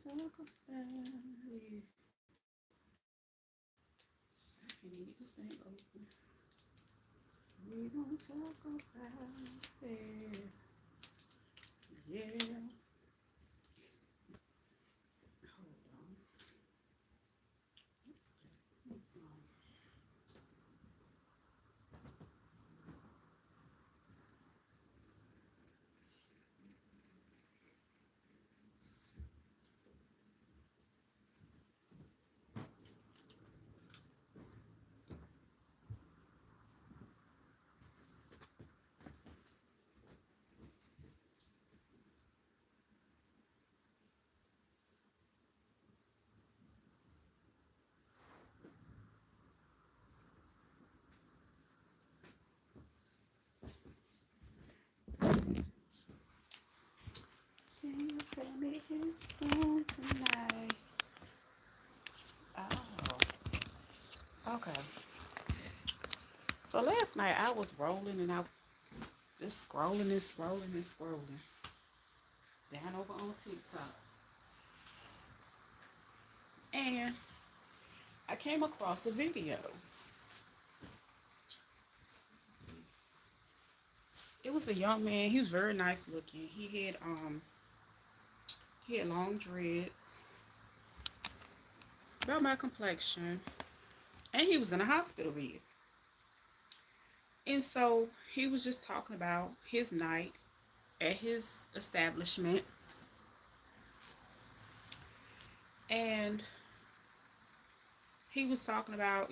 talk about it. I can't even get this thing open. We gonna talk about it. Yeah. Hold on. Can you tell me his song tonight? Oh, okay. So last night I was rolling and I just scrolling and scrolling and scrolling down over on TikTok. And I came across a video. It was a young man. He was very nice looking. He had long dreads, about my complexion, and he was in a hospital bed. And so he was just talking about his night at his establishment, and he was talking about,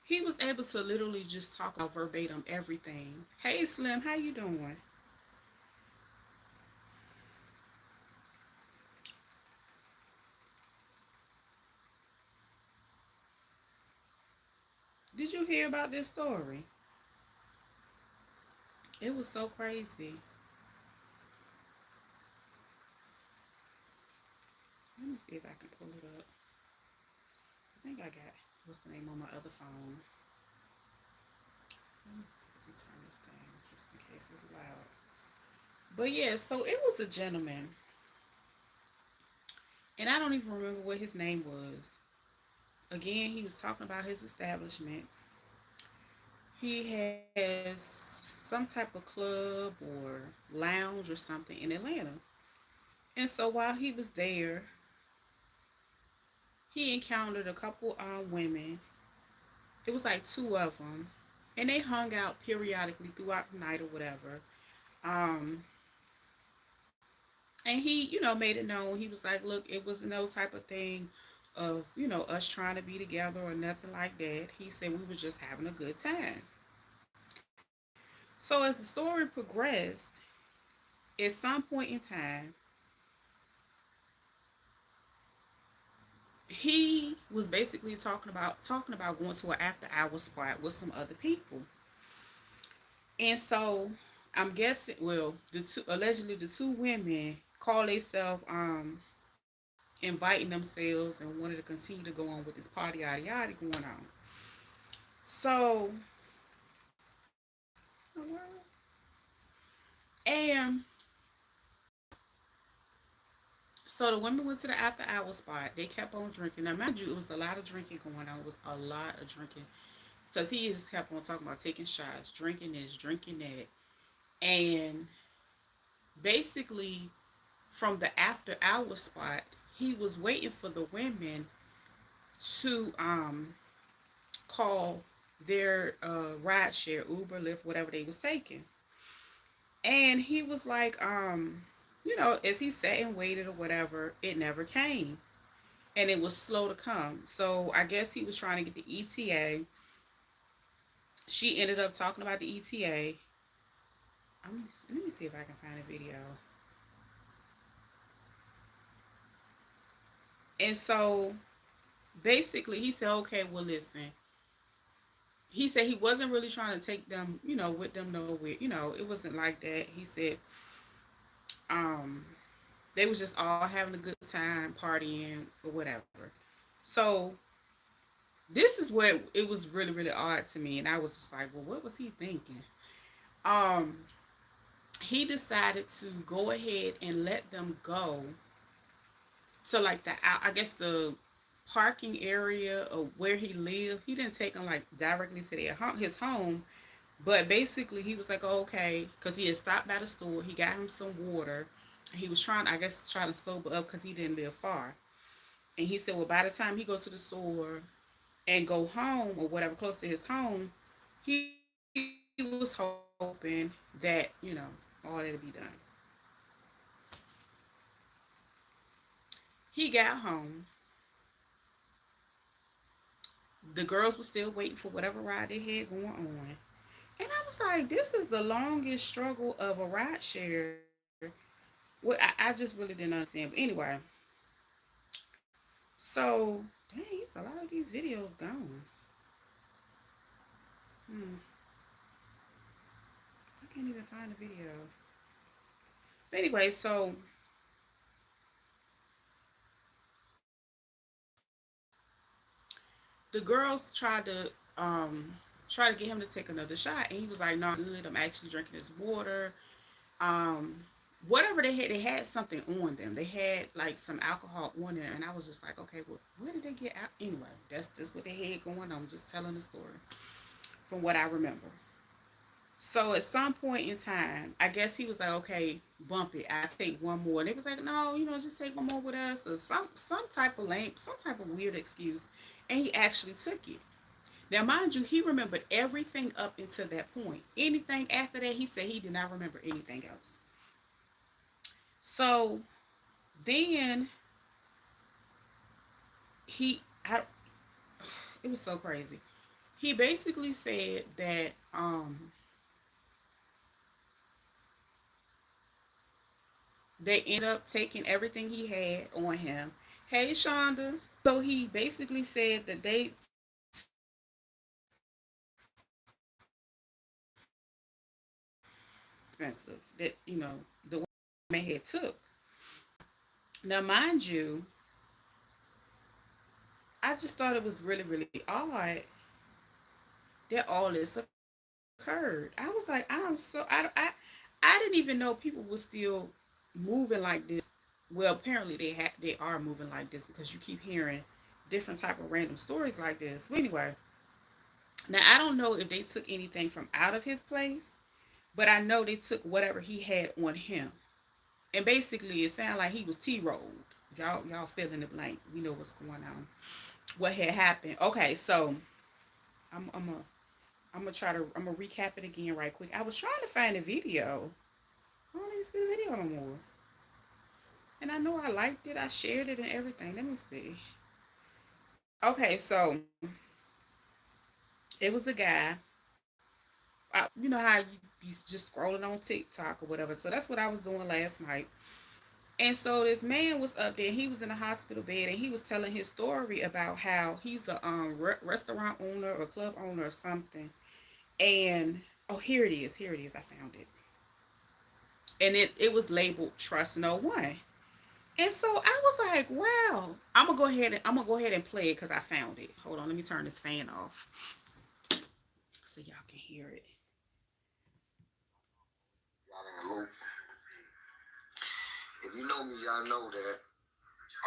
he was able to literally just talk about verbatim everything. Hey Slim, how you doing? Did you hear about this story? It was so crazy. Let me see if I can pull it up. I think I got what's the name on my other phone. Let me see if I can turn this down just in case it's loud. But yeah, so it was a gentleman, and I don't even remember what his name was. Again, he was talking about his establishment. He has some type of club or lounge or something in Atlanta. And so while he was there, he encountered a couple women. It was like two of them, and they hung out periodically throughout the night or whatever. Um, and he, made it known. He was like, "Look, it was no type of thing of us trying to be together or nothing like that." He said we were just having a good time. So as the story progressed, at some point in time, he was basically talking about going to an after hour spot with some other people. And so I'm guessing, well, the two women call themselves inviting themselves and wanted to continue to go on with this party yada yada going on. So and so the women went to the after hour spot. They kept on drinking. Now mind you, it was a lot of drinking going on. It was a lot of drinking because he just kept on talking about taking shots, drinking this, drinking that, and basically from the after hour spot, he was waiting for the women to call their ride share, Uber, Lyft, whatever they was taking. And he was like, as he sat and waited or whatever, it never came. And it was slow to come. So I guess he was trying to get the ETA. She ended up talking about the ETA. Let me see if I can find a video. And so basically he said, okay, well, listen. He said he wasn't really trying to take them, with them nowhere. It wasn't like that. He said um, they was just all having a good time, partying or whatever. So this is where it was really, really odd to me. And I was just like, well, what was he thinking? Um, he decided to go ahead and let them go to like I guess the parking area of where he lived. He didn't take him like directly to his home, but basically he was like, oh, okay, because he had stopped by the store. He got him some water. He was trying, I guess, trying to sober up because he didn't live far. And he said, well, by the time he goes to the store and go home or whatever close to his home, he was hoping that all that'll be done. He got home. The girls were still waiting for whatever ride they had going on. And I was like, this is the longest struggle of a ride share. Well, I just really didn't understand. But anyway, so dang, it's a lot of these videos gone. Hmm, I can't even find the video. But anyway, so the girls tried to get him to take another shot, and he was like, "No, I'm good. I'm actually drinking this water." Um, Whatever they had something on them. They had like some alcohol on there, and I was just like, "Okay, well, where did they get out?" Anyway, that's just what they had going on. I'm just telling the story from what I remember. So at some point in time, I guess he was like, "Okay, bump it. I take one more." And it was like, "No, just take one more with us," or some type of some type of weird excuse. And he actually took it. Now, mind you, he remembered everything up until that point. Anything after that, he said he did not remember anything else. So then he, I, it was so crazy. He basically said that they ended up taking everything he had on him. Hey, Shonda. So he basically said that they took expensive that the woman had took. Now, mind you, I just thought it was really really odd that all this occurred. I was like, I didn't even know people were still moving like this. Well, apparently they are moving like this because you keep hearing different type of random stories like this. But anyway, now I don't know if they took anything from out of his place, but I know they took whatever he had on him. And basically, it sounded like he was T-rolled. Y'all fill in the blank. We know what's going on. What had happened? Okay, so I'm a I'm gonna recap it again right quick. I was trying to find a video. I don't even see the video no more. And I know I liked it. I shared it and everything. Let me see. Okay, so it was a guy. You know how you just scrolling on TikTok or whatever. So that's what I was doing last night. And so this man was up there. He was in a hospital bed, and he was telling his story about how he's a restaurant owner or club owner or something. And oh, here it is. Here it is. I found it. And it was labeled "Trust No One." And so I was like, wow. I'm gonna go ahead and play it because I found it. Hold on, let me turn this fan off so y'all can hear it. Y'all in the loop. If you know me, y'all know that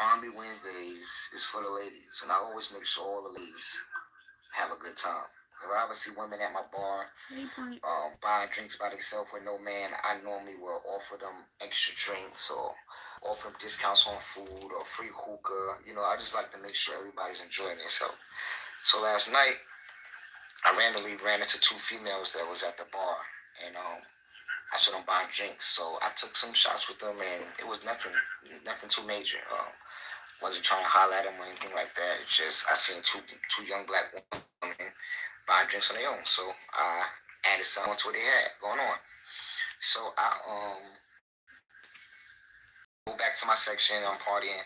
R&B Wednesdays is for the ladies, and I always make sure all the ladies have a good time. If I ever see women at my bar buying drinks by themselves with no man, I normally will offer them extra drinks or offer them discounts on food or free hookah. I just like to make sure everybody's enjoying themselves. So last night, I randomly ran into two females that was at the bar, and I saw them buying drinks. So I took some shots with them, and it was nothing too major. Wasn't trying to holler at them or anything like that. It's just I seen two young black women buying drinks on their own, so I added something to what they had going on. So I go back to my section. I'm partying.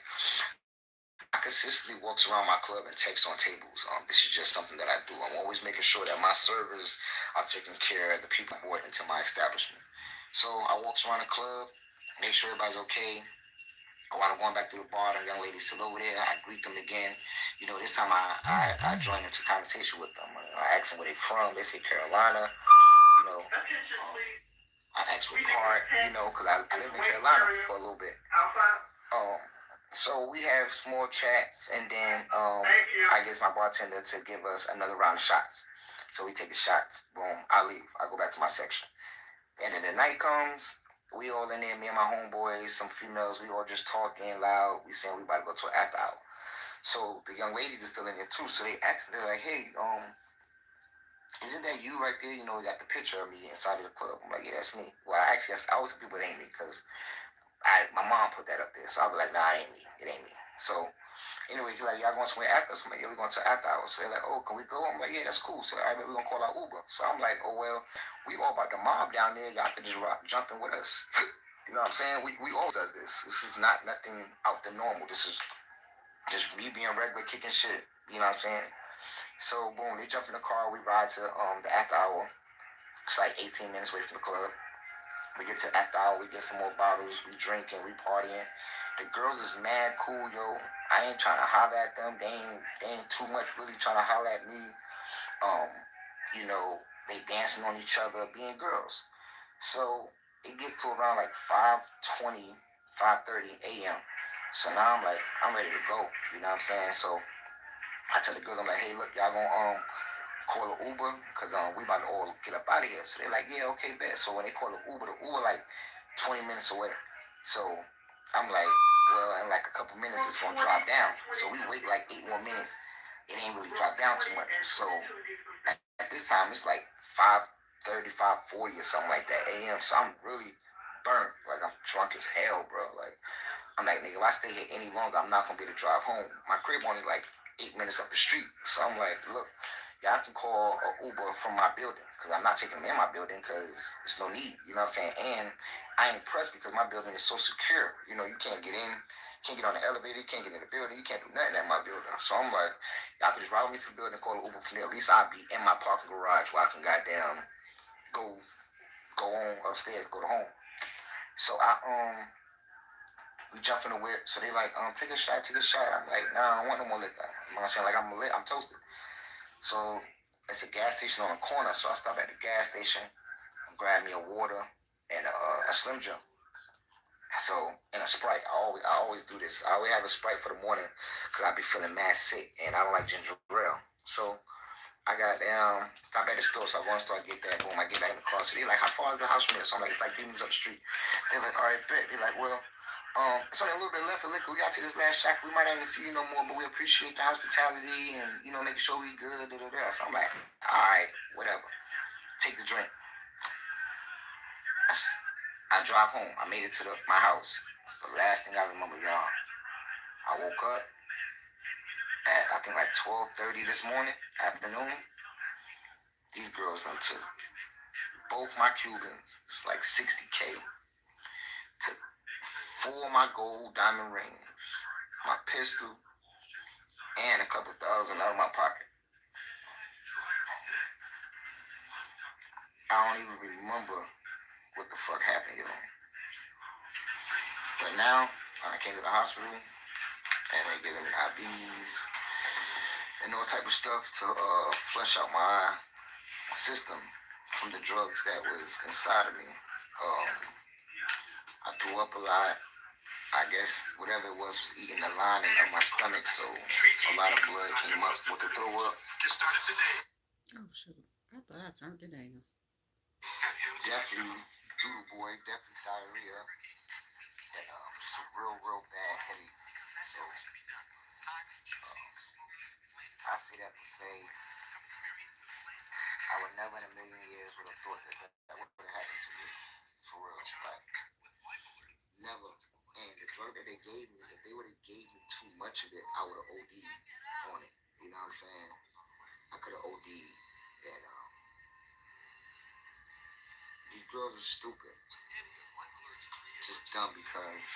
I consistently walks around my club and texts on tables. This is just something that I do. I'm always making sure that my servers are taking care of the people brought into my establishment. So I walks around the club, make sure everybody's okay. While I'm going back to the bar, the young lady's still over there. I greet them again. This time I join into conversation with them. I ask them where they're from. They say Carolina. I asked what part, because I lived in Carolina for a little bit. Um, So we have small chats, and then I guess my bartender to give us another round of shots. So we take the shots. Boom. I leave. I go back to my section. End of the night comes. We all in there. Me and my homeboys, some females. We all just talking loud. We saying we about to go to an after hour. So the young ladies are still in there too. So they ask. They're like, "Hey, isn't that you right there? You know, we got the picture of me inside of the club." I'm like, "Yeah, that's me." Well, actually, I was people it ain't me because my mom put that up there. So I was like, "Nah, it ain't me. It ain't me." So anyways, he's like, "Y'all going somewhere after us?" I'm like, "Yeah, we going to after hours." So they're like, "Oh, can we go?" I'm like, "Yeah, that's cool." So I bet we're gonna call our Uber. So I'm like, "Oh well, we all about the mob down there. Y'all could just jump in with us." You know what I'm saying? We always does this. This is not nothing out the normal. This is just me being regular, kicking shit. You know what I'm saying? So boom, they jump in the car. We ride to the after hour. It's like 18 minutes away from the club. We get to after hour. We get some more bottles. We drinking. We partying. The girls is mad cool, yo. I ain't trying to holler at them. They ain't too much really trying to holler at me. Um, you know, they dancing on each other, being girls. So it gets to around like 5:20, 5:30 a.m. So now I'm ready to go. You know what I'm saying? So I tell the girls, I'm like, "Hey, look, y'all gonna call an Uber because we about to all get up out of here." So they're like, "Yeah, okay, bet." So when they call the Uber like 20 minutes away. So I'm like, well, in like a couple minutes it's gonna drop down. So we wait like 8 more minutes. It ain't really dropped down too much. So at this time it's like 5:30, 5:40 or something like that a.m. So I'm really burnt. Like I'm drunk as hell, bro. Like I'm like, nigga, if I stay here any longer, I'm not gonna be able to drive home. My crib only like 8 minutes up the street. So I'm like, look, y'all can call an Uber from my building because I'm not taking them in my building because there's no need. You know what I'm saying? And I ain't pressed because my building is so secure. You know, you can't get in, can't get on the elevator, you can't get in the building, you can't do nothing at my building. So I'm like, y'all can just ride me to the building, call an Uber from there. At least I'll be in my parking garage where I can goddamn go go on upstairs, go to home. So we jump in the whip. So they like, take a shot, take a shot. I'm like, nah, I don't want no more liquor. You know what I'm saying? Like I'm lit, I'm toasted. So it's a gas station on the corner. So I stop at the gas station and grab me a water and a Slim Jim. So and a Sprite. I always do this. I always have a Sprite for the morning because I be feeling mad sick and I don't like ginger ale. So I got stop at the store. So I go and start get that. Boom, I get back in the car. So they like, how far is the house from here? So I'm like, it's like 3 minutes up the street. They're like, all right, bet. They're like, well, it's only a little bit left for liquor. We got to this last shot. We might not even see you no more, but we appreciate the hospitality and making sure we good. Da, da, da. So I'm like, all right, whatever. Take the drink. I drive home. I made it to my house. It's the last thing I remember, y'all. I woke up at I think like 12:30 this morning, afternoon. These girls done took both my Cubans. It's like 60K. Took four of my gold diamond rings, my pistol, and a couple thousand out of my pocket. I don't even remember what the fuck happened, you know. But now I came to the hospital and they giving me IVs and all type of stuff to flush out my system from the drugs that was inside of me. I threw up a lot. I guess whatever it was eating the lining of my stomach, so a lot of blood came up with the throw up. Oh shoot! I thought I turned it down. Definitely doodle boy, definitely diarrhea, and just a real bad headache. So I say that to say I would never in a million years would have thought that would have happened to me. For real. Like, never. And the drug that they gave me, if they would have gave me too much of it, I would have OD'd on it. You know what I'm saying? I could have OD'd. And these girls are stupid. Just dumb because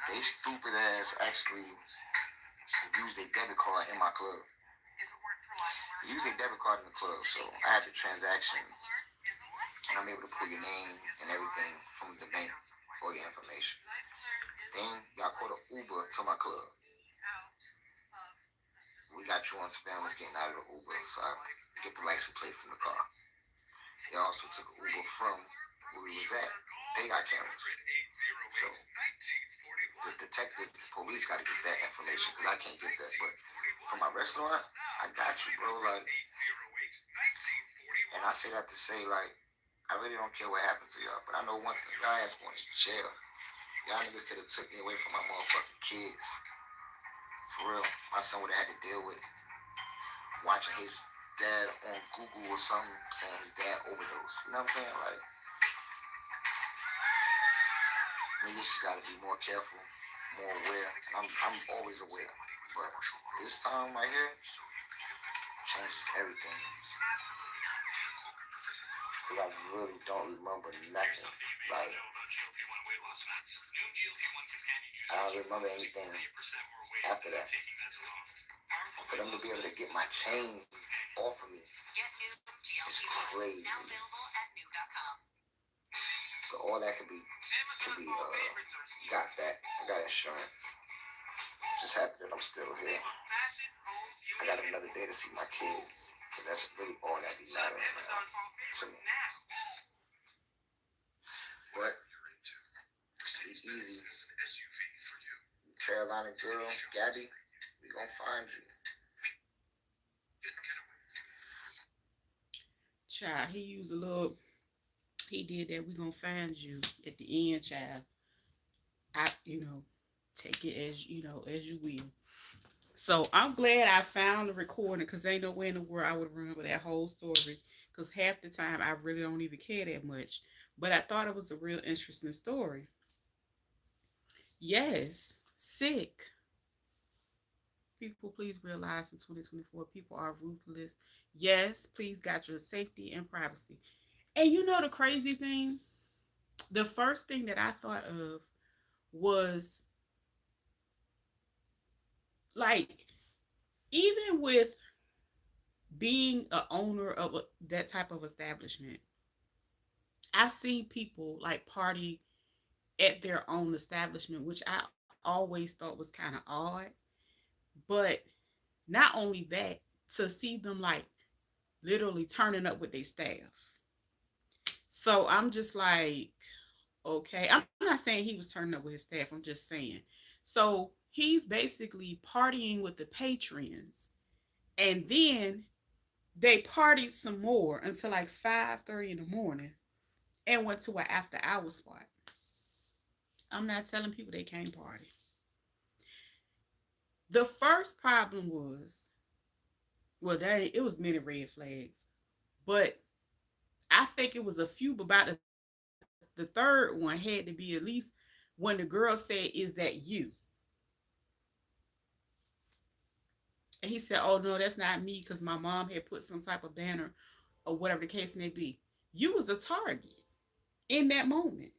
they stupid ass actually use their debit card in my club. They use their debit card in the club, so I have the transactions and I'm able to pull your name and everything from the bank, all your information. Then y'all call the Uber to my club. We got you on surveillance getting out of the Uber, so I get the license plate from the car. They also took an Uber from where we was at. They got cameras. So detective, the police got to get that information because I can't get that. But for my restaurant, I got you, bro. Like, and I say that to say, like, I really don't care what happens to y'all, but I know one thing: y'all ass going to jail. Y'all niggas could have took me away from my motherfucking kids. For real, my son would have had to deal with watching his dad on Google or something saying his dad overdosed. You know what I'm saying? Like, niggas just gotta be more careful, more aware. And I'm always aware. But this time right here changes everything. Because I really don't remember nothing. Like, I don't remember anything after that. For them to be able to get my chains off of me is crazy. But all that could be got back. I got insurance. Just happy that I'm still here. I got another day to see my kids. Cause that's really all that be mattering to me. But be easy. Carolina girl, Gabby, we gonna find you. Child, he used a little. He did that. We gonna find you at the end, child. Take it as as you will. So I'm glad I found the recording because ain't no way in the world I would remember that whole story. Because half the time I really don't even care that much. But I thought it was a real interesting story. Yes, sick. People, please realize in 2024, people are ruthless. Yes, please got your safety and privacy. And you know the crazy thing? The first thing that I thought of was like, even with being a owner of that type of establishment, I've seen people like party at their own establishment, which I always thought was kind of odd. But not only that, to see them like literally turning up with their staff. So I'm just like, okay. I'm not saying he was turning up with his staff. I'm just saying. So he's basically partying with the patrons. And then they partied some more until like 5:30 in the morning and went to an after hour spot. I'm not telling people they can't party. The first problem was, well, it was many red flags, but I think it was a few. But about the third one had to be at least when the girl said, "Is that you?" And he said, "Oh no, that's not me," because my mom had put some type of banner or whatever the case may be. You was a target in that moment.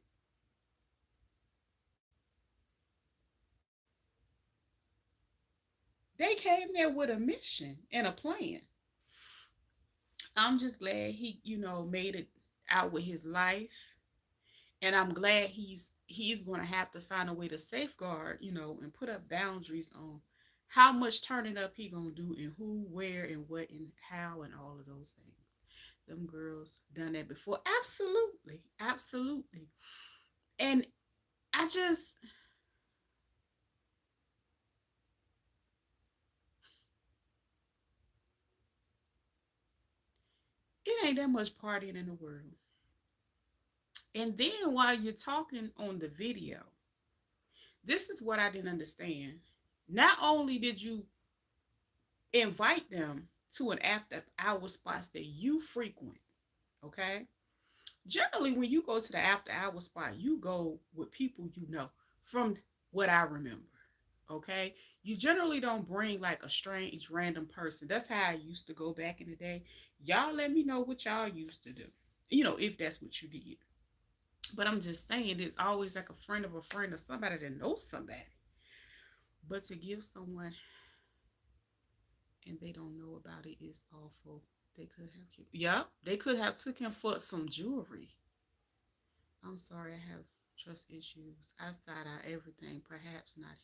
They came there with a mission and a plan. I'm just glad he, made it out with his life. And I'm glad he's going to have to find a way to safeguard, and put up boundaries on how much turning up he going to do and who, where, and what, and how, and all of those things. Them girls done that before. Absolutely. Absolutely. And I just, it ain't that much partying in the world. And then while you're talking on the video, this is what I didn't understand. Not only did you invite them to an after hour spots that you frequent, okay? Generally, when you go to the after hour spot, you go with people you know, from what I remember, okay? You generally don't bring like a strange random person. That's how I used to go back in the day. Y'all let me know what y'all used to do, if that's what you did. But I'm just saying, it's always like a friend of a friend or somebody that knows somebody. But to give someone and they don't know about it is awful. They could have yeah, they could have took him for some jewelry. I'm sorry, I have trust issues. I side out everything, perhaps not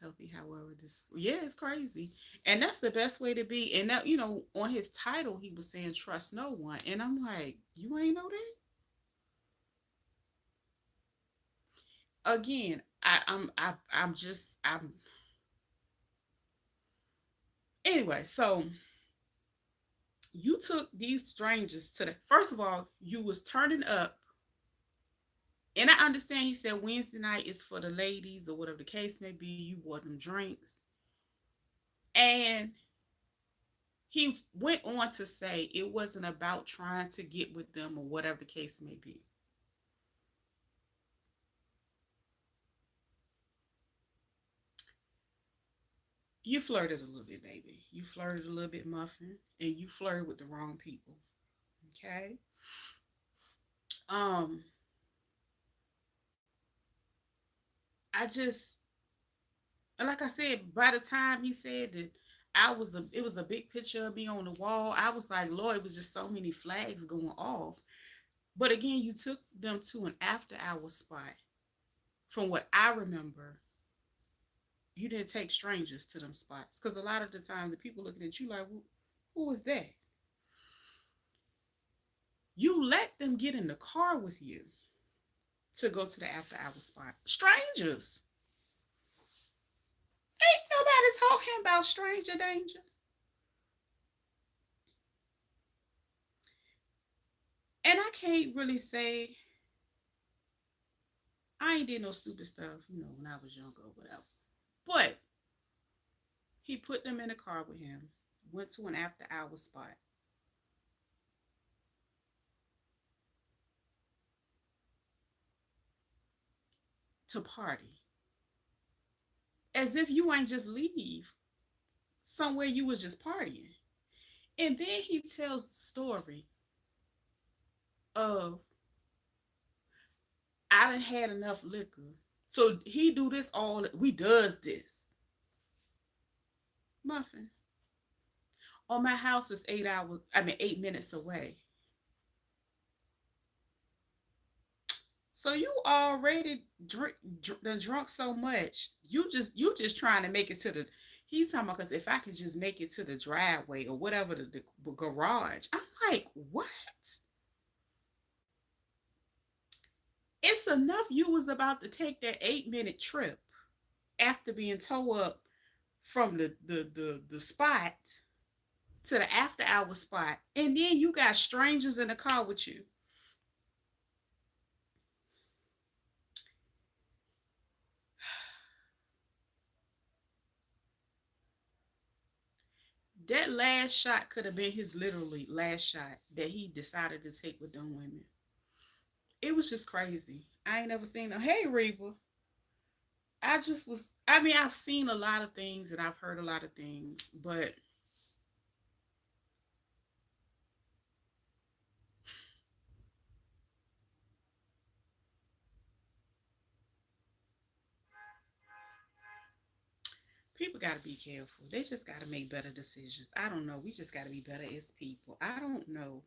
healthy. However, this, yeah, it's crazy. And that's the best way to be. And that, on his title he was saying trust no one. And I'm like, you ain't know that? Again, I'm just I'm anyway. So you took these strangers to the first of all, you was turning up, and I understand he said Wednesday night is for the ladies or whatever the case may be. You bought them drinks, and he went on to say it wasn't about trying to get with them or whatever the case may be. You flirted a little bit, baby. You flirted a little bit, Muffin, and you flirted with the wrong people. Okay. Um, I just and like I said, by the time he said that it was a big picture of me on the wall. I was like, Lord, it was just so many flags going off. But again, you took them to an after hour spot. From what I remember, you didn't take strangers to them spots because a lot of the time the people looking at you like, who was that? You let them get in the car with you to go to the after hour spot. Strangers. Ain't nobody talking about stranger danger. And I can't really say I ain't did no stupid stuff, when I was younger or whatever. But he put them in a car with him, went to an after hour spot to party. As if you ain't just leave somewhere you was just partying. And then he tells the story of I done had enough liquor. So he do this all we does this. Muffin. Oh, my house is 8 hours, 8 minutes away. So you already drunk so much. You just trying to make it to the. He's talking about because if I could just make it to the driveway or whatever the garage. I'm like, what? It's enough. You was about to take that 8 minute trip after being towed up from the spot to the after hour spot, and then you got strangers in the car with you. That last shot could have been his literally last shot that he decided to take with them women. It was just crazy. I ain't never seen them. Hey, Reba. I just was, I've seen a lot of things and I've heard a lot of things, but people got to be careful. They just got to make better decisions. I don't know. We just got to be better as people. I don't know.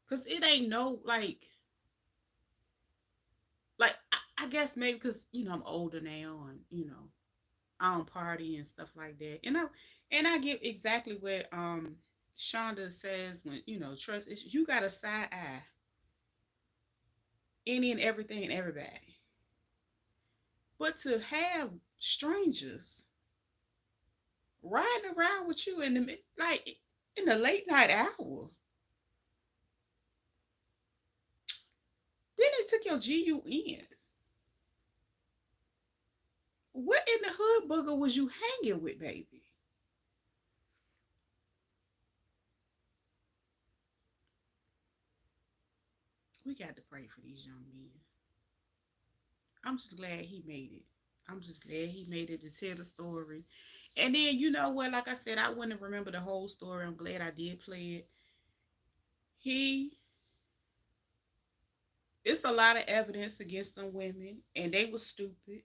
Because it ain't no, I guess maybe because, I'm older now and, I don't party and stuff like that. And I get exactly what Shonda says when, trust issues. You got a side eye any and everything and everybody. But to have strangers riding around with you in the late night hour, then they took your GUN. What in the hood booger was you hanging with, baby? We got to pray for these young men. I'm just glad he made it. I'm just glad he made it to tell the story. And then you know what? Like I said, I wouldn't remember the whole story. I'm glad I did play it. He It's a lot of evidence against them women, and they were stupid,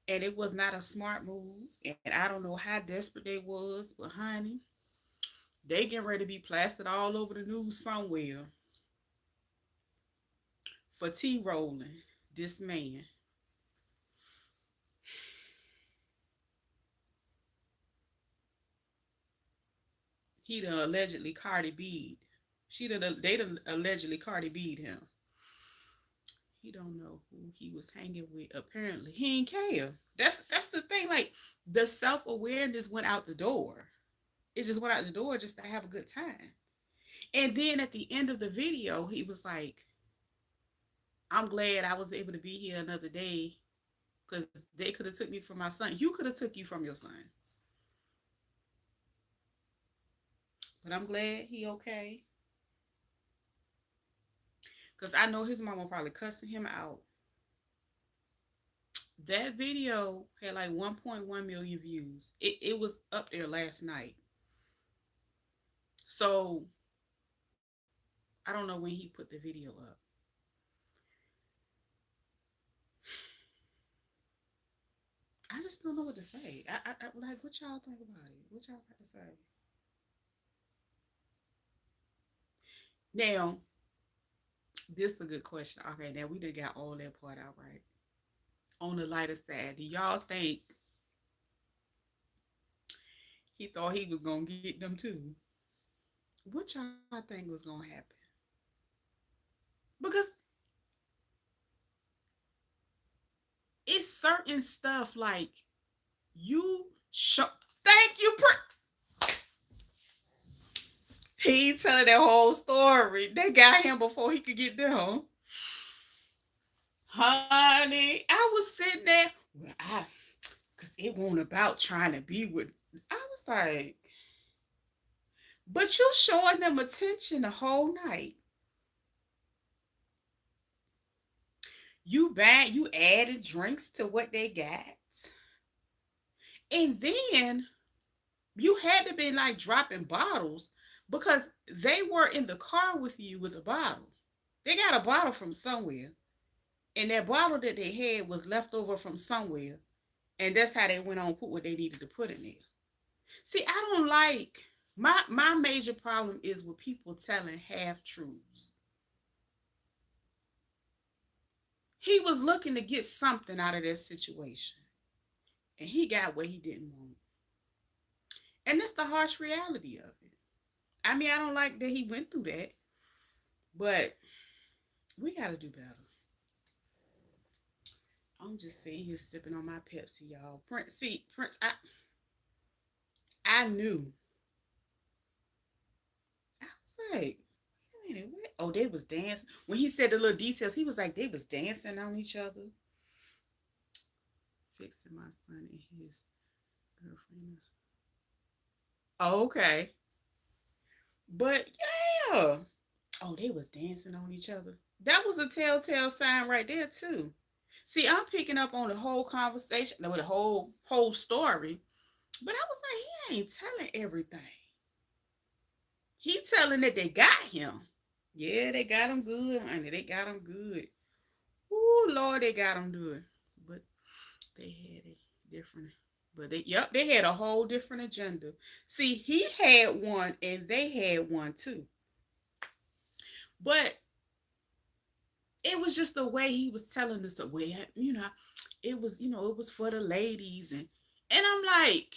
and it was not a smart move. And I don't know how desperate they was, but honey, they getting ready to be plastered all over the news somewhere for T rolling this man. He done allegedly Cardi B'd. They done allegedly Cardi B'd him. He don't know who he was hanging with. Apparently, he ain't care. That's the thing. Like the self awareness went out the door. It just went out the door just to have a good time. And then at the end of the video, he was like, "I'm glad I was able to be here another day because they could have took me from my son. You could have took you from your son, but I'm glad he okay because I know his mama probably cussing him out." That video had like 1.1 million views. It was up there last night. So I don't know when he put the video up. I just don't know what to say. I like what y'all think about it. What y'all got to say? Now, this is a good question. Okay, now we done got all that part out right. On the lighter side, do y'all think he thought he was gonna get them too? What y'all think was gonna happen? Because it's certain stuff like you show. Thank you. He telling that whole story. They got him before he could get them. Honey, I was sitting there. Well, cause it wasn't about trying to be with. I was like, but you showing them attention the whole night. You added drinks to what they got. And then you had to be like dropping bottles because they were in the car with you with a bottle. They got a bottle from somewhere. And that bottle that they had was left over from somewhere. And that's how they went on put what they needed to put in there. See, I don't like my major problem is with people telling half truths. He was looking to get something out of that situation. And he got what he didn't want. And that's the harsh reality of it. I mean, I don't like that he went through that, but we got to do better. I'm just sitting here sipping on my Pepsi, y'all. Prince, I knew. I was like, wait a minute, what? Oh, they was dancing. When he said the little details, he was like, they was dancing on each other. Fixing my son and his girlfriend. Oh, okay. But yeah. Oh, they was dancing on each other. That was a telltale sign right there too. See, I'm picking up on the whole conversation, with the whole story, but I was like, he ain't telling everything. He telling that they got him. Yeah, they got him good, honey. They got him good. Ooh, Lord, they got him good. But they had a different. But they had a whole different agenda. See, he had one, and they had one too. But it was just the way he was telling us the way, it was for the ladies, and I'm like,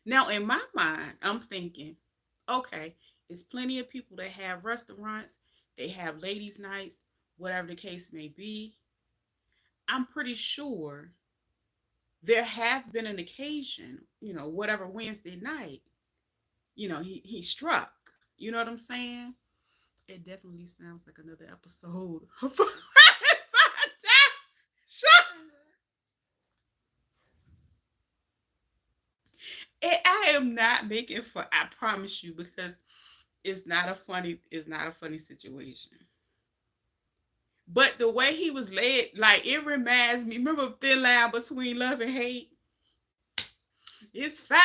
now in my mind, I'm thinking, okay, it's plenty of people that have restaurants, they have ladies' nights, whatever the case may be. I'm pretty sure there have been an occasion, whatever Wednesday night, he struck. You know what I'm saying? It definitely sounds like another episode of I am not making fun. I promise you, because it's not a funny situation. But the way he was led, like it reminds me. Remember Thin Line Between Love and Hate? It's 5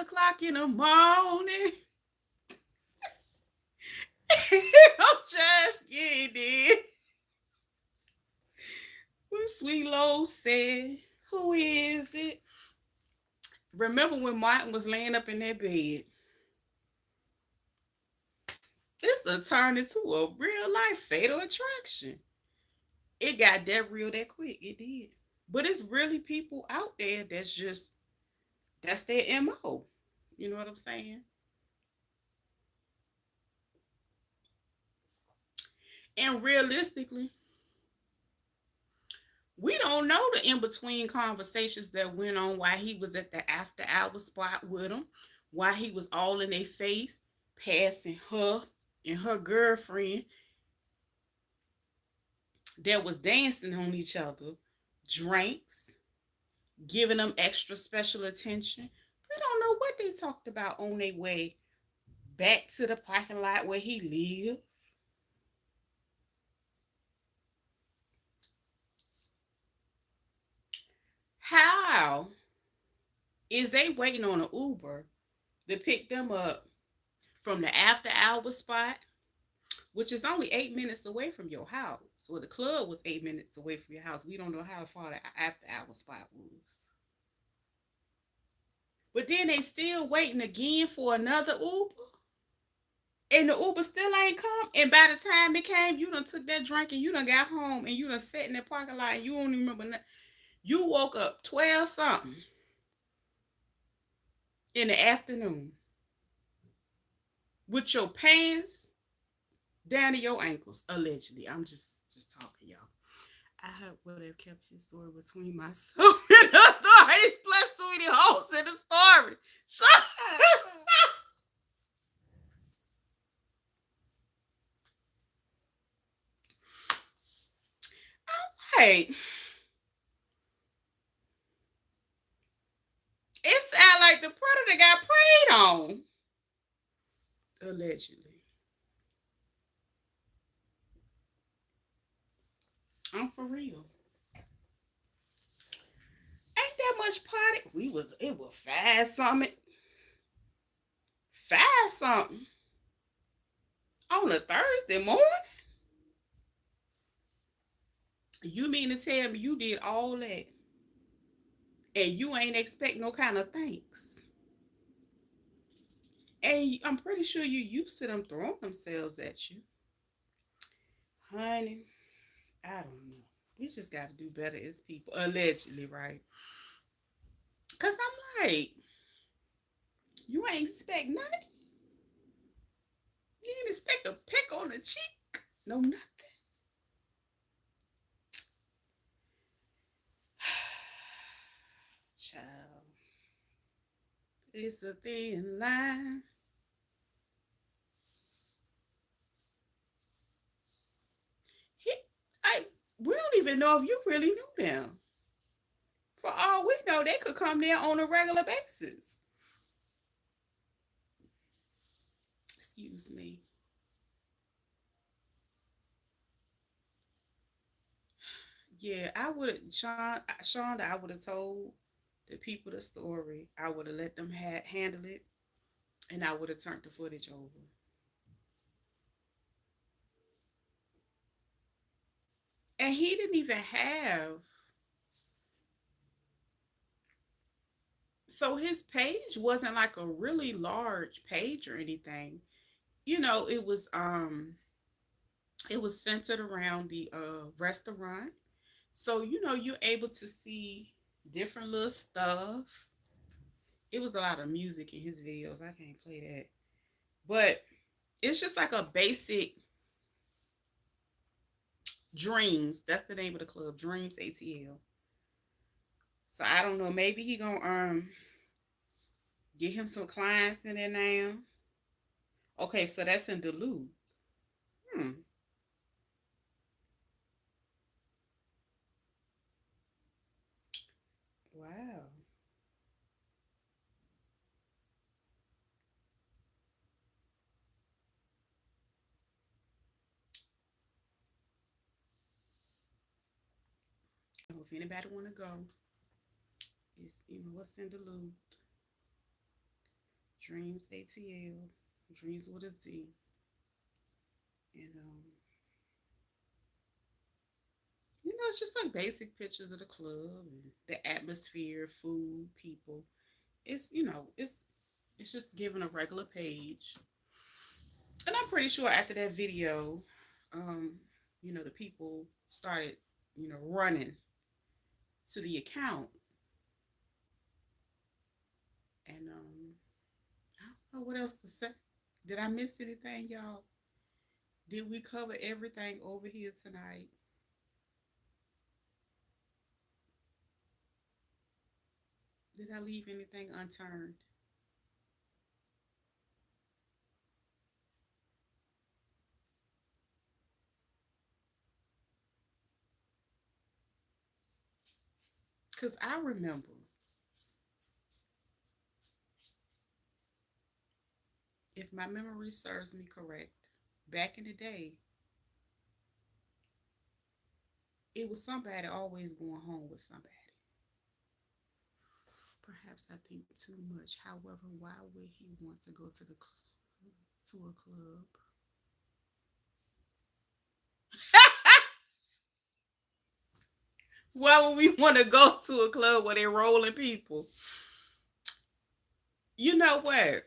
o'clock in the morning. I'm just kidding. When Sweet Low said, "Who is it?" Remember when Martin was laying up in that bed? It's a turn into a real life fatal attraction. It got that real that quick. It did. But it's really people out there that's their MO. You know what I'm saying? And realistically, don't know the in between conversations that went on while he was at the after hour spot with them, while he was all in their face, passing her and her girlfriend that was dancing on each other, drinks, giving them extra special attention. We don't know what they talked about on their way back to the parking lot where he lived. How is they waiting on an Uber to pick them up from the after hour spot, which is only 8 minutes away from your house? So the club was 8 minutes away from your house. We don't know how far the after hour spot was. But then they still waiting again for another Uber. And the Uber still ain't come. And by the time it came, you done took that drink and you done got home and you done sat in that parking lot and you don't even remember nothing. You woke up 12 something in the afternoon with your pants down to your ankles, allegedly. I'm just talking, y'all. I would have kept his story between myself and the authorities, plus too many holes in the story. Hey, it sounds like the predator got preyed on. Allegedly. I'm for real. Ain't that much party? It was fast something. Fast something. On a Thursday morning? You mean to tell me you did all that and you ain't expect no kind of thanks? And I'm pretty sure you used to them throwing themselves at you. Honey, I don't know. We just got to do better as people. Allegedly, right? Because I'm like, you ain't expect nothing. You didn't expect a peck on the cheek. No, nothing. Child. It's a thin line. He, I, we don't even know if you really knew them. For all we know, they could come there on a regular basis. Excuse me. Yeah, I would have, Shonda, I would have told the people the story. I would have let them handle it, and I would have turned the footage over. And he didn't even have, so his page wasn't like a really large page or anything. You know, it was centered around the restaurant. So, you know, you're able to see different little stuff. It was a lot of music in his videos. I can't play that. But it's just like a basic Dreams. That's the name of the club, Dreams ATL. So I don't know. Maybe he gonna get him some clients in there now. Okay, so that's in Duluth. Hmm. Wow. If anybody want to go, it's what's in Duluth. Dreams ATL. Dreams with a Z. And it's just like basic pictures of the club and the atmosphere, food, people. It's just given a regular page. And I'm pretty sure after that video, um, the people started, running to the account. And I don't know what else to say. Did I miss anything, y'all? Did we cover everything over here tonight? Did I leave anything unturned? Because I remember, if my memory serves me correct, back in the day, it was somebody always going home with somebody. Perhaps I think too much. However, why would he want to go to a club? Why would we want to go to a club where they're rolling people? You know what? And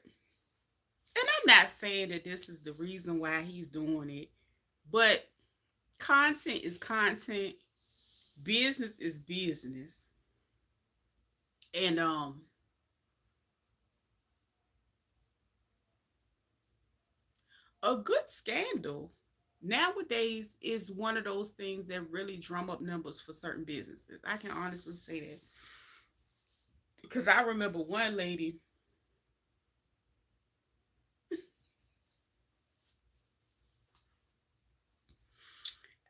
I'm not saying that this is the reason why he's doing it, but content is content, business is business. And a good scandal nowadays is one of those things that really drum up numbers for certain businesses. I can honestly say that because I remember one lady.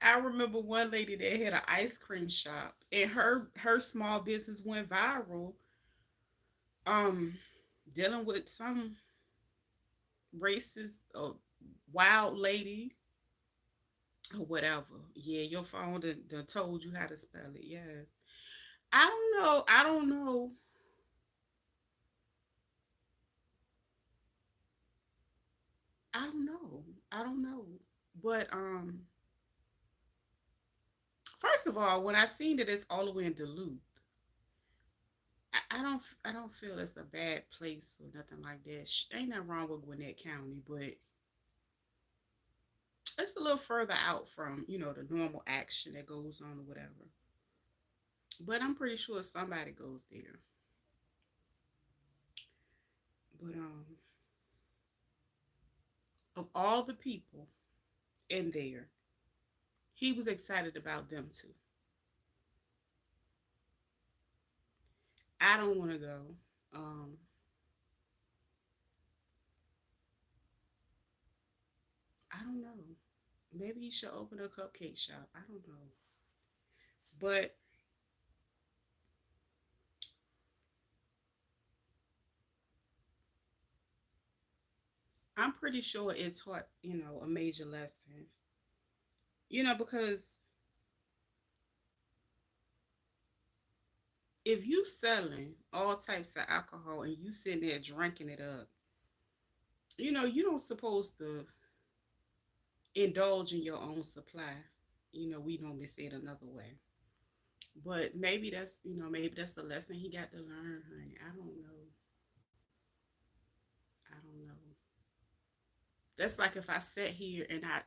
I remember one lady that had an ice cream shop, and her small business went viral. Um, Dealing with some racist or wild lady or whatever. Yeah, your phone done told you how to spell it. Yes. I don't know. I don't know. I don't know. I don't know. But first of all, when I seen that it's all the way in Duluth, I don't feel it's a bad place or nothing like that. Ain't nothing wrong with Gwinnett County, but it's a little further out from the normal action that goes on or whatever. But I'm pretty sure somebody goes there. But of all the people in there, he was excited about them too. I don't want to go. Um, I don't know. Maybe he should open a cupcake shop. I don't know. But I'm pretty sure it taught, a major lesson. Because if you selling all types of alcohol and you sitting there drinking it up, you don't supposed to indulge in your own supply. We normally say it another way. But maybe that's a lesson he got to learn, honey. I don't know. I don't know. That's like if I sat here and I,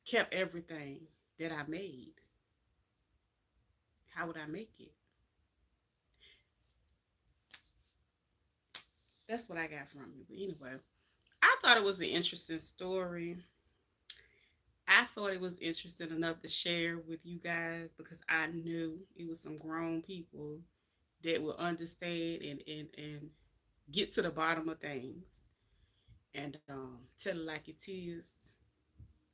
kept everything that I made. How would I make it? That's what I got from you. But anyway, I thought it was an interesting story. I thought it was interesting enough to share with you guys because I knew it was some grown people that will understand and get to the bottom of things and tell it like it is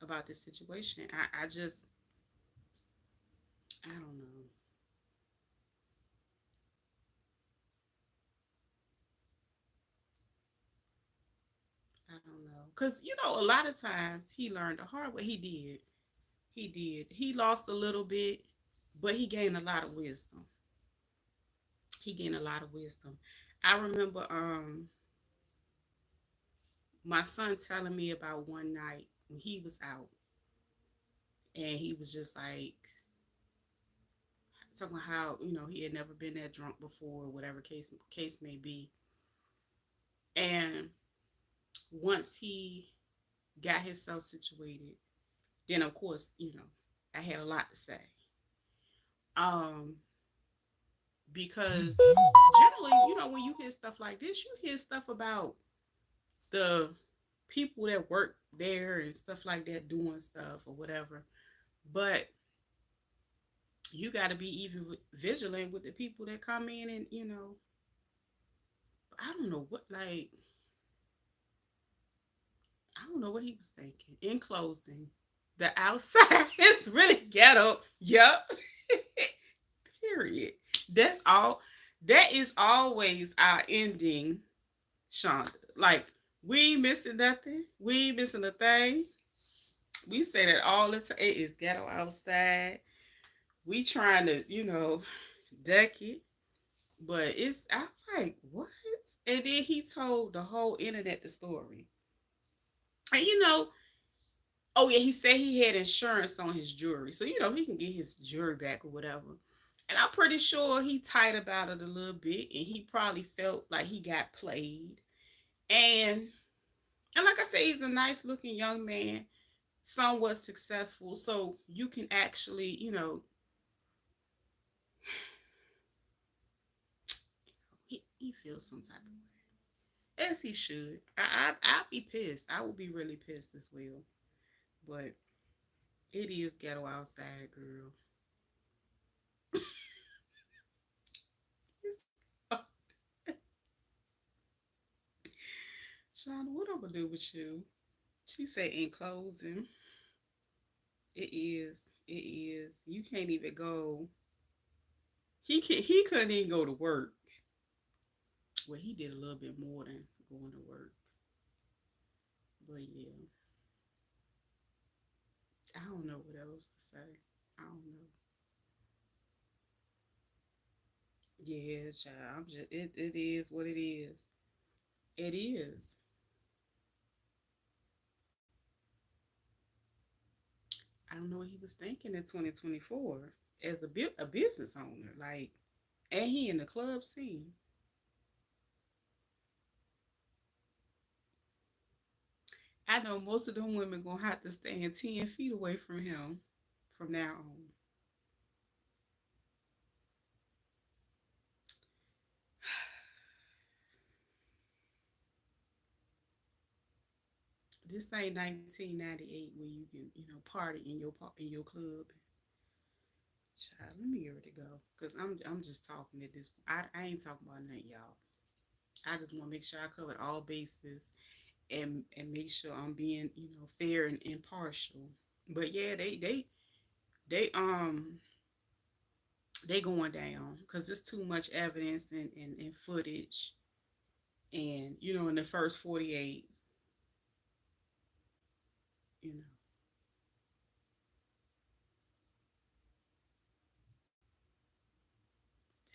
about this situation. I just, I don't know. I don't know. Because, a lot of times he learned the hard way. He did. He did. He lost a little bit, but he gained a lot of wisdom. He gained a lot of wisdom. I remember my son telling me about one night when he was out and he was just like talking about how he had never been that drunk before, whatever case may be. And once he got himself situated, then of course I had a lot to say. Um, because generally when you hear stuff like this, you hear stuff about the people that work there and stuff like that doing stuff or whatever. But You got to be even vigilant with the people that come in, and I don't know what, like, I don't know what he was thinking. In closing, the outside is really ghetto. Yep. Period. That's all. That is always our ending, Shonda. Like, we ain't missing nothing. We ain't missing a thing. We say that all the time. It is ghetto outside. We trying to, deck it. But I'm like, what? And then he told the whole internet the story. And oh yeah, he said he had insurance on his jewelry. So, he can get his jewelry back or whatever. And I'm pretty sure he tight about it a little bit, and he probably felt like he got played. And like I said, he's a nice looking young man, somewhat successful. So you can actually, he feels some type of way. As he should. I'd be pissed. I would be really pissed as well. But it is ghetto outside, girl. Shauna, what I'm gonna do with you? She said in closing, it is. It is. You can't even go. He couldn't even go to work. Well, he did a little bit more than going to work. But yeah, I don't know what else to say. I don't know. Yeah, child. I'm just it is what it is. It is. I don't know what he was thinking in 2024 as a business owner. Like, and he in the club scene. I know most of them women gonna have to stand 10 feet away from him from now on. This ain't 1998 where you can party in your club. Child, let me get ready to go because I'm just talking at this. I ain't talking about nothing, y'all. I just want to make sure I covered all bases and make sure I'm being fair and impartial. But yeah, they they going down because there's too much evidence and footage, and in the first 48, you know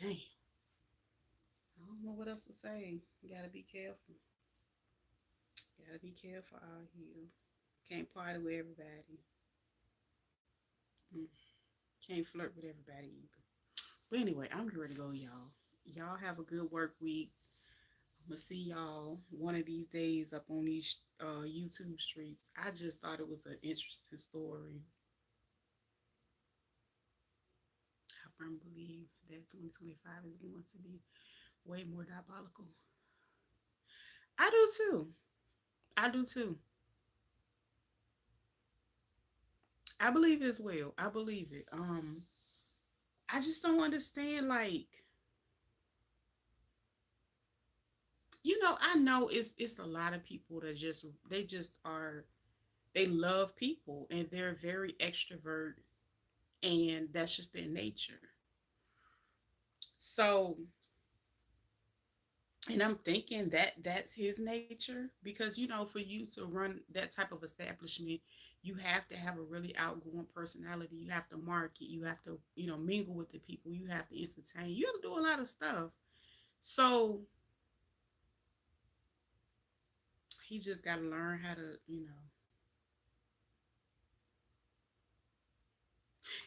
dang, I don't know what else to say. You gotta be careful. Gotta be careful out here. Can't party with everybody. Mm. Can't flirt with everybody either. But anyway, I'm ready to go, y'all. Y'all have a good work week. I'm gonna see y'all one of these days up on these YouTube streets. I just thought it was an interesting story. I firmly believe that 2025 is going to be way more diabolical. I do too. I do too. I believe it as well. I believe it. I just don't understand. Like, I know it's a lot of people that just are, they love people and they're very extrovert, and that's just their nature. So, and I'm thinking that that's his nature because for you to run that type of establishment, you have to have a really outgoing personality. You have to market. You have to mingle with the people. You have to entertain. You have to do a lot of stuff. So he just got to learn how to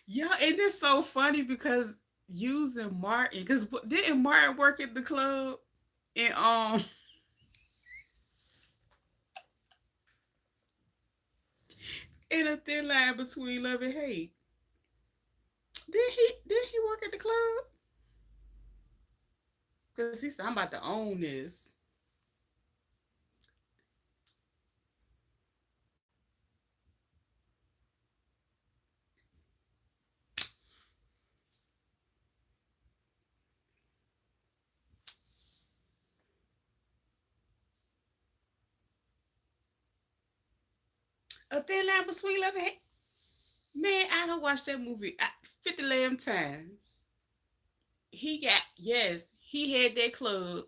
Yeah, and it's so funny because using Martin, because didn't Martin work at the club and in a thin line between love and hate. Did he work at the club? Because he said I'm about to own this. A thin line between love and hate. Man, I don't watch that movie 50 lamb times. He got, yes, he had that club.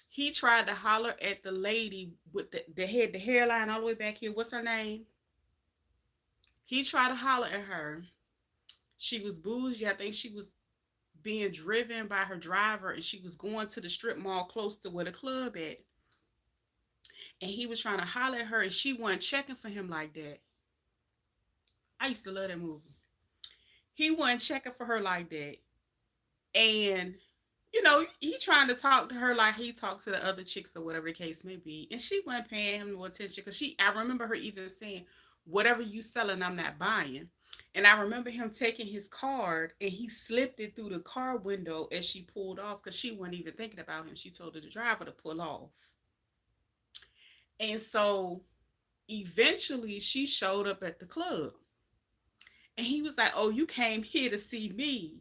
He tried to holler at the lady with the head, the hairline all the way back here. What's her name? He tried to holler at her. She was bougie. I think she was being driven by her driver, and she was going to the strip mall close to where the club at. And he was trying to holler at her, and she wasn't checking for him like that. I used to love that movie. He wasn't checking for her like that. And he trying to talk to her like he talks to the other chicks or whatever the case may be. And she wasn't paying him no attention because I remember her even saying, whatever you selling, I'm not buying. And I remember him taking his card and he slipped it through the car window as she pulled off because she wasn't even thinking about him. She told the driver to pull off. And so eventually she showed up at the club. And he was like, "Oh, you came here to see me."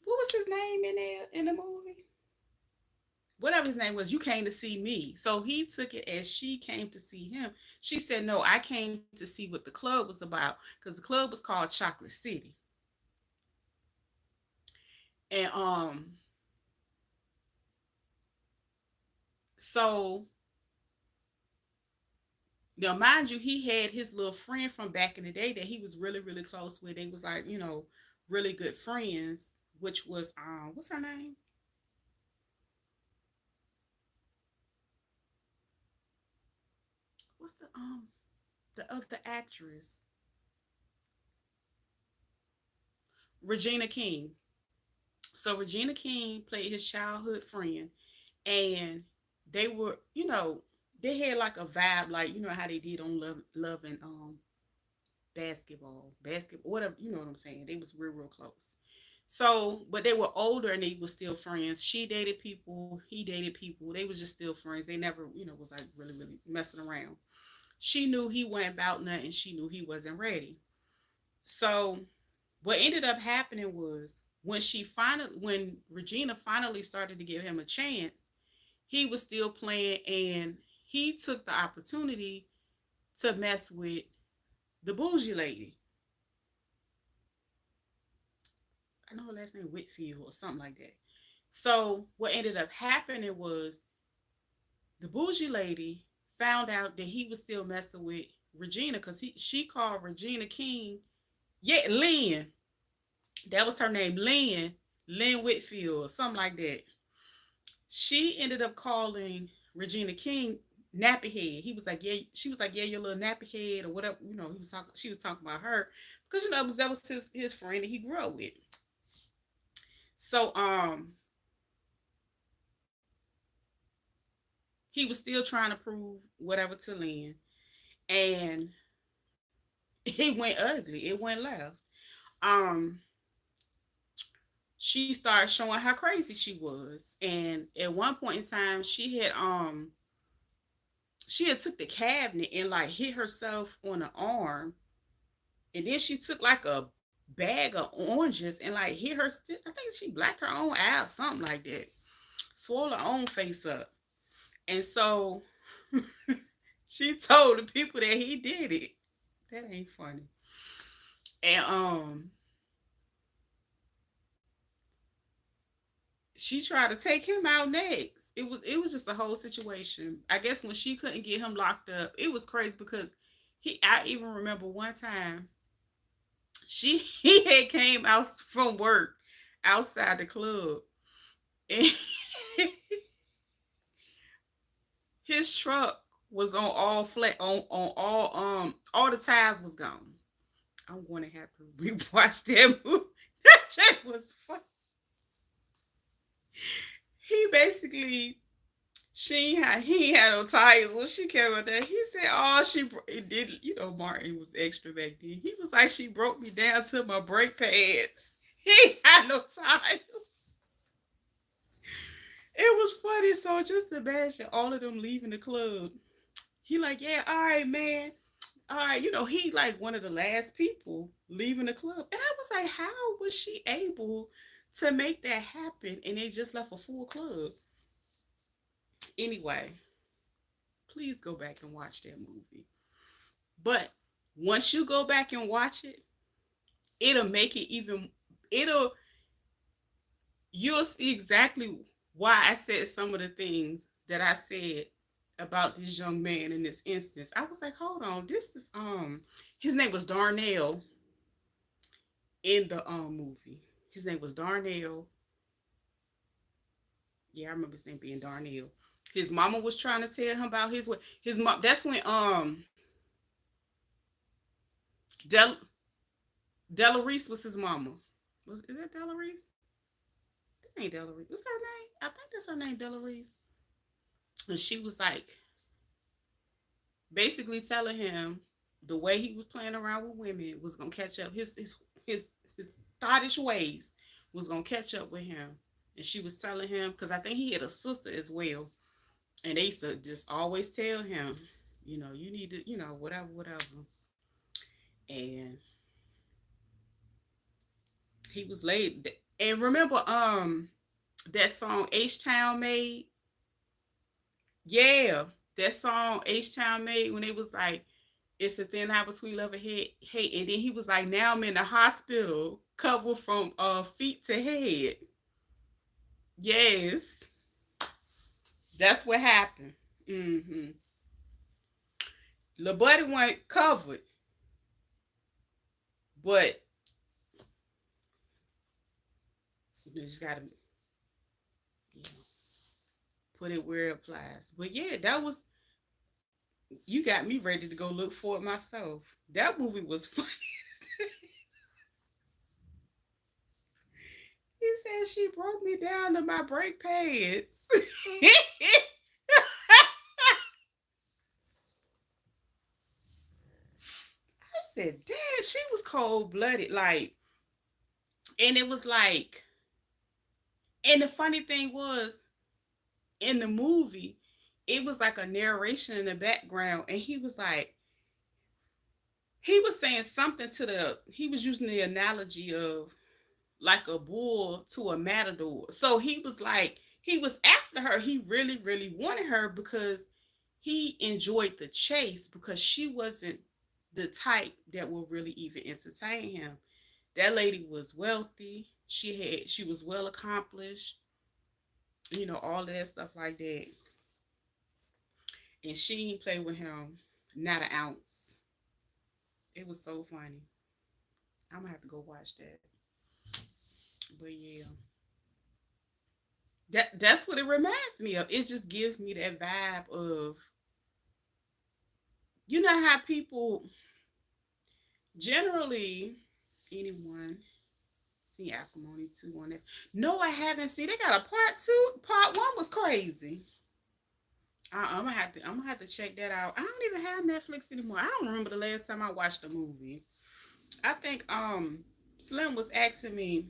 What was his name in there in the movie? Whatever his name was, you came to see me. So he took it as she came to see him. She said, "No, I came to see what the club was about because the club was called Chocolate City." And so now mind you, he had his little friend from back in the day that he was really, really close with. They was like, really good friends, which was what's her name? What's the other actress? Regina King. So Regina King played his childhood friend, and they were, they had like a vibe, like how they did on Love and basketball, whatever. You know what I'm saying? They was real, real close. So, but they were older and they were still friends. She dated people, he dated people. They was just still friends. They never, was like really, really messing around. She knew he wasn't about nothing. She knew he wasn't ready. So what ended up happening was when Regina finally started to give him a chance, he was still playing and he took the opportunity to mess with the bougie lady. I know her last name Whitfield or something like that. So what ended up happening was the bougie lady found out that he was still messing with Regina because she called Regina King, yeah, Lynn. That was her name, Lynn Whitfield, or something like that. She ended up calling Regina King nappy head. He was like, yeah, she was like, yeah, your little nappy head or whatever. He was talking. She was talking about her because that was his friend that he grew up with. So he was still trying to prove whatever to Lynn, and it went ugly. It went left. Um, she started showing how crazy she was, and at one point in time, she had took the cabinet and like hit herself on the arm, and then she took like a bag of oranges and like hit her. I think she blacked her own eye, something like that. Swole her own face up, and so she told the people that he did it. That ain't funny. And she tried to take him out next. It was just a whole situation. I guess when she couldn't get him locked up, it was crazy because I even remember one time he had came out from work outside the club and his truck was on all flat on all the tires was gone. I'm going to have to rewatch that movie. That shit was fun. He basically he ain't had no tires when she came out there. He said, "Oh, it did." Martin was extra back then. He was like, "She broke me down to my brake pads." He had no tires. It was funny. So just imagine all of them leaving the club. He like, "Yeah, all right, man. All right." He like one of the last people leaving the club, and I was like, "How was she able to make that happen?" And they just left a full club. Anyway, please go back and watch that movie. But Once you go back and watch it, it'll make it even. It'll You'll see exactly why I said some of the things that I said about this young man in this instance. I was like, hold on, this is his name was Darnell in the movie. His name was Darnell. Yeah, I remember his name being Darnell. His mama was trying to tell him about his mom. That's when Del Della Reese was his mama. Is that Della Reese? That ain't Della Reese. What's her name? I think that's her name, Della Reese. And she was like basically telling him the way he was playing around with women was gonna catch up. His thottish ways was gonna catch up with him. And she was telling him because I think he had a sister as well, and they used to just always tell him, you need to, whatever, whatever. And he was late. And remember, that song H Town made. Yeah, that song H Town made when it was like, it's a thin line between love and hate. And then he was like, now I'm in the hospital, covered from feet to head. Yes, that's what happened. Mm-hmm. Lil Buddy went covered, but you just gotta, put it where it applies. But yeah, that was, you got me ready to go look for it myself. That movie was funny. He said she broke me down to my brake pads. I said, damn, she was cold blooded. Like, and it was like, and the funny thing was, in the movie, it was like a narration in the background, and he was saying something he was using the analogy of like a bull to a matador. So he was like, he was after her. He really, really wanted her because he enjoyed the chase because she wasn't the type that will really even entertain him. That lady was wealthy. She was well accomplished, all of that stuff like that. And she ain't play with him not an ounce. It was so funny. I'm gonna have to go watch that. But yeah, that's what it reminds me of. It just gives me that vibe of, how people generally, anyone see Acrimony 2 on it. No, I haven't seen. They got a part 2. Part 1 was crazy. I'm gonna have to check that out. I don't even have Netflix anymore. I don't remember the last time I watched a movie. I think Slim was asking me.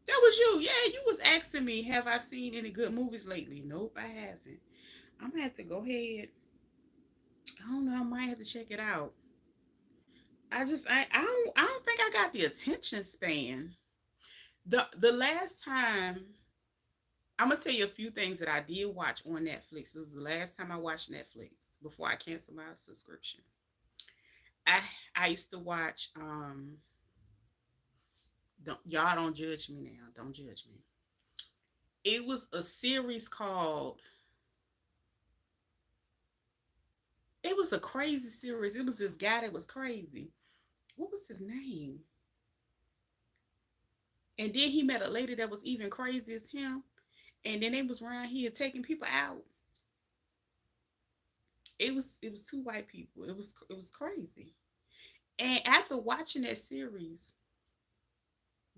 That was you. Yeah, you was asking me, have I seen any good movies lately? Nope, I haven't. I'm gonna have to go ahead. I don't know. I might have to check it out. I don't think I got the attention span. The last time, I'm gonna tell you a few things that I did watch on Netflix. This is the last time I watched Netflix before I canceled my subscription. I I used to watch don't y'all don't judge me now. Don't judge me. It was a series called, it was a crazy series. It was this guy that was crazy. What was his name? And then he met a lady that was even crazy as him. And then they was around here taking people out. It was two white people. It was crazy. And after watching that series,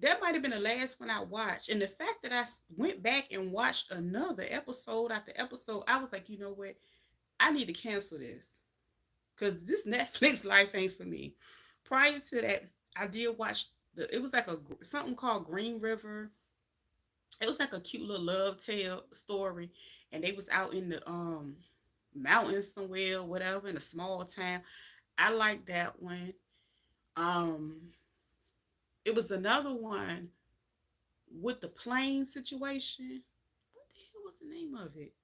that might have been the last one I watched. And the fact that I went back and watched another episode after episode, I was like, you know what? I need to cancel this because this Netflix life ain't for me. Prior to that, I did watch it was like a something called Green River. It was like a cute little love tale story, and they was out in the mountains somewhere, whatever, in a small town. I like that one. Um, it was another one with the plane situation. What the hell was the name of it?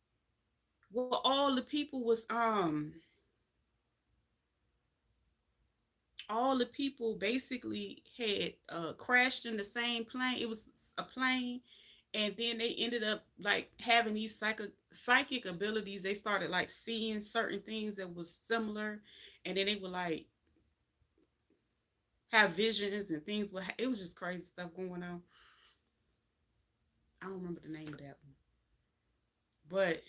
Well, all the people was all the people basically had crashed in the same plane. It was a plane, and then they ended up like having these psychic abilities. They started like seeing certain things that was similar, and then they would like have visions and things. But it was just crazy stuff going on. I don't remember the name of that one, but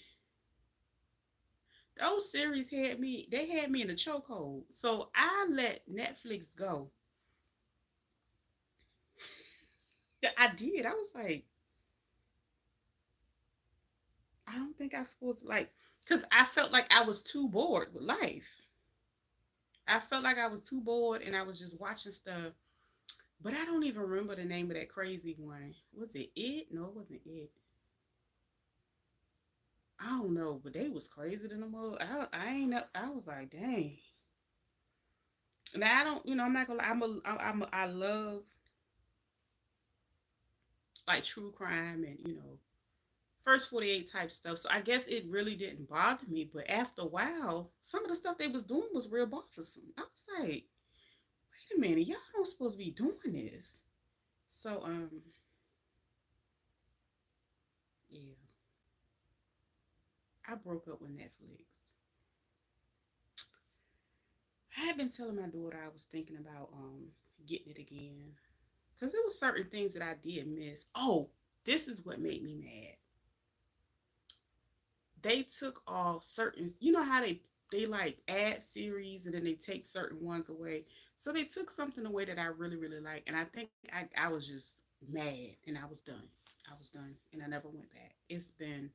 those series had me. They had me in a chokehold. So I let Netflix go. I did. I was like, I don't think I supposed to like, because I felt like I was too bored with life. I felt like I was too bored and I was just watching stuff. But I don't even remember the name of that crazy one. Was it It? No, it wasn't It. I don't know, but they was crazy than the mug. I ain't know. I was like, dang. Now I don't, I'm not gonna. I love like true crime and first 48 type stuff. So I guess it really didn't bother me. But after a while, some of the stuff they was doing was real bothersome. I was like, wait a minute, y'all don't supposed to be doing this. So yeah, I broke up with Netflix. I had been telling my daughter I was thinking about getting it again. Cause there was certain things that I did miss. Oh, this is what made me mad. They took off certain, how they like add series and then they take certain ones away. So they took something away that I really really like, and I think I was just mad and I was done. I was done and I never went back. It's been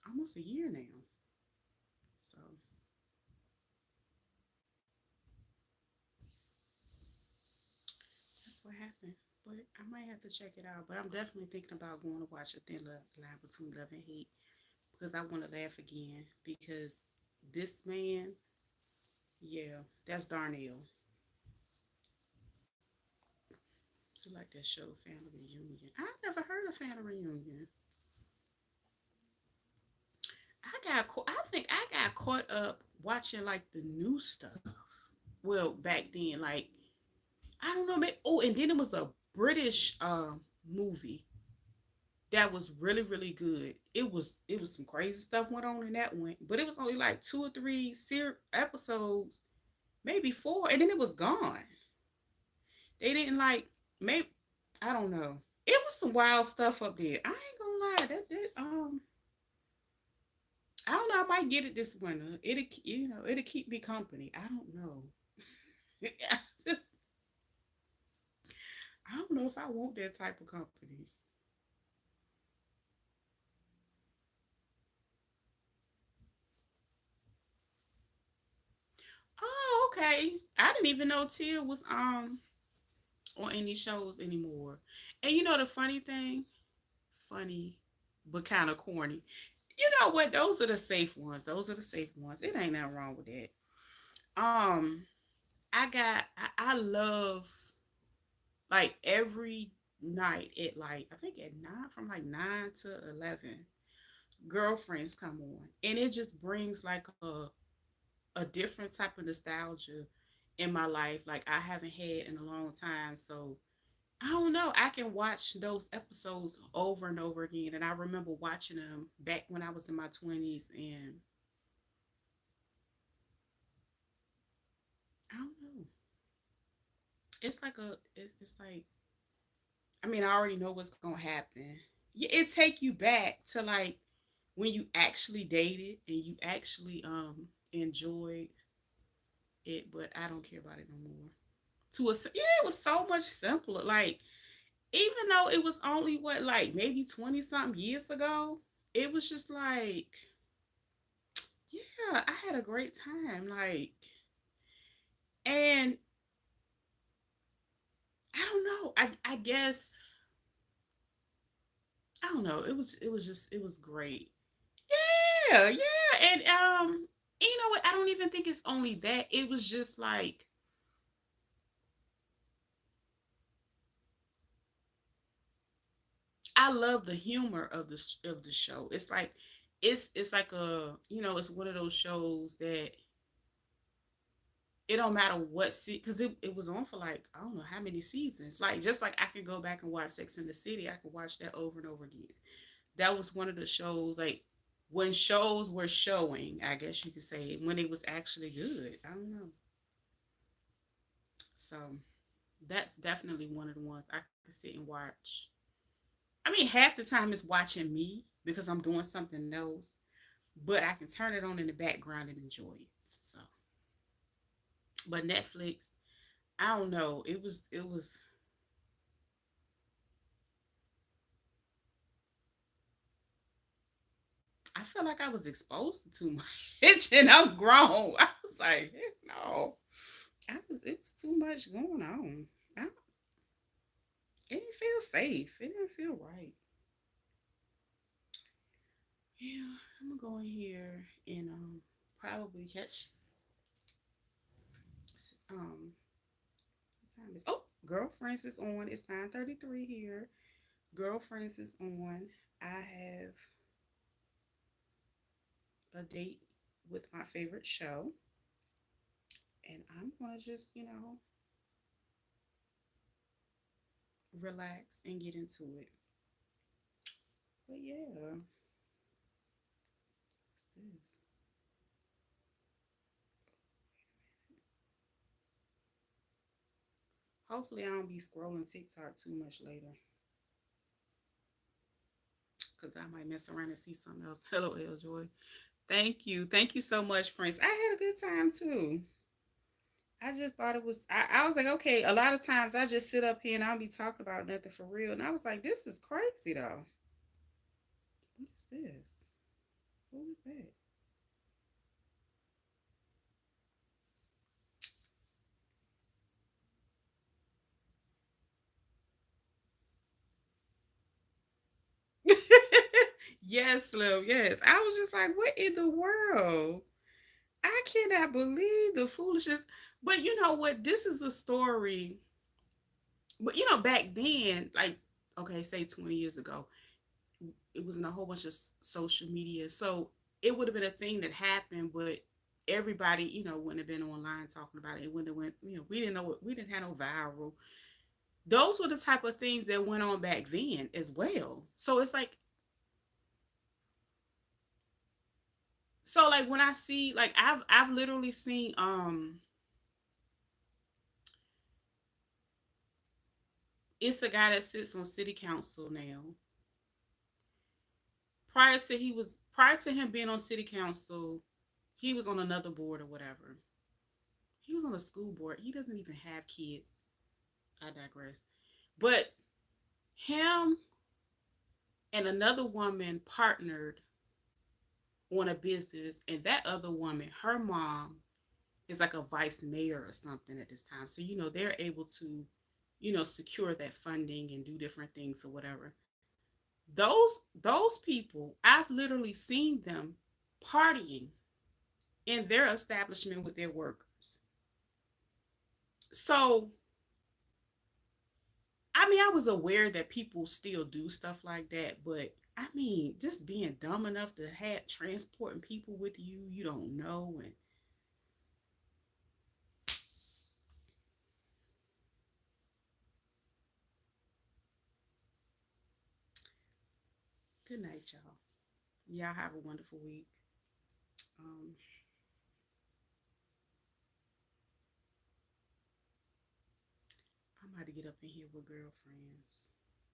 almost a year now. So that's what happened. But I might have to check it out. But I'm definitely thinking about going to watch a thin line between love and hate because I want to laugh again. Because this man, yeah, that's Darnell. It's like that show, Family Reunion. I never heard of Family Reunion. I think I got caught up watching like the new stuff. Well, back then, like I don't know, maybe, oh, and then it was a British movie that was really really good. It was some crazy stuff went on in that one, but it was only like two or three episodes, maybe four, and then it was gone. They didn't like maybe I don't know. It was some wild stuff up there. I ain't gonna lie. That I don't know. I might get it this winter. It'll keep me company. I don't know. I don't know if I want that type of company. Oh, okay. I didn't even know Tia was on any shows anymore. And you know the funny thing, funny but kind of corny. You know what? Those are the safe ones. Those are the safe ones. It ain't nothing wrong with that. Um, I love like every night at like I think at 9 from like 9 to 11 girlfriends come on, and it just brings like a different type of nostalgia in my life like I haven't had in a long time. So I don't know, I can watch those episodes over and over again, and I remember watching them back when I was in my 20s, and I don't know, it's like it's like, I mean, I already know what's gonna happen. Yeah, it take you back to like when you actually dated and you actually enjoyed it, but I don't care about it no more. Yeah, it was so much simpler. Like even though it was only what like maybe 20 something years ago, it was just like yeah, I had a great time. Like and I don't know. I guess I don't know. It was just it was great. Yeah, yeah. And you know what? I don't even think it's only that. It was just like I love the humor of the show. It's like it's like a it's one of those shows that It don't matter what because it was on for like I don't know how many seasons. Like just like I can go back and watch Sex in the City, I could watch that over and over again. That was one of the shows like when shows were showing, I guess you could say, when it was actually good. I don't know. So that's definitely one of the ones I could sit and watch. I mean, half the time it's watching me because I'm doing something else, but I can turn it on in the background and enjoy it. So, but Netflix, I don't know. It was. I feel like I was exposed to too much, and I'm grown. I was like, heck no. It was too much going on. I, it didn't feel safe. It didn't feel right. Yeah, I'm gonna go in here and probably catch what time is Girlfriends is on. It's 9:33 here. Girlfriends is on. I have a date with my favorite show, and I'm gonna just relax and get into it. But yeah, what's this? Hopefully, I don't be scrolling TikTok too much later, because I might mess around and see something else. Hello, Joy. Thank you so much, Prince. I had a good time too. I just thought it was. I was like, okay. A lot of times I just sit up here and I'll be talking about nothing for real, and I was like, this is crazy though. What is this? What was that? Yes, Slim. Yes, I was just like, what in the world? I cannot believe the foolishness. But you know what? This is a story. But back then, like, okay, say 20 years ago, it was in a whole bunch of social media. So it would have been a thing that happened, but everybody, wouldn't have been online talking about it. It wouldn't have went, we didn't know we didn't have no viral. Those were the type of things that went on back then as well. So it's like, so like when I see, like I've literally seen, it's a guy that sits on city council now. Prior to him being on city council, he was on another board or whatever. He was on a school board. He doesn't even have kids. I digress. But him and another woman partnered on a business, and that other woman, her mom, is like a vice mayor or something at this time. So they're able to, secure that funding and do different things or whatever. Those people, I've literally seen them partying in their establishment with their workers. So I mean, I was aware that people still do stuff like that, but I mean, just being dumb enough to have transporting people with you you don't know. And good night, y'all. Y'all have a wonderful week. Um, I'm about to get up in here with girlfriends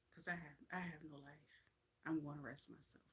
because I have no life. I'm going to rest myself.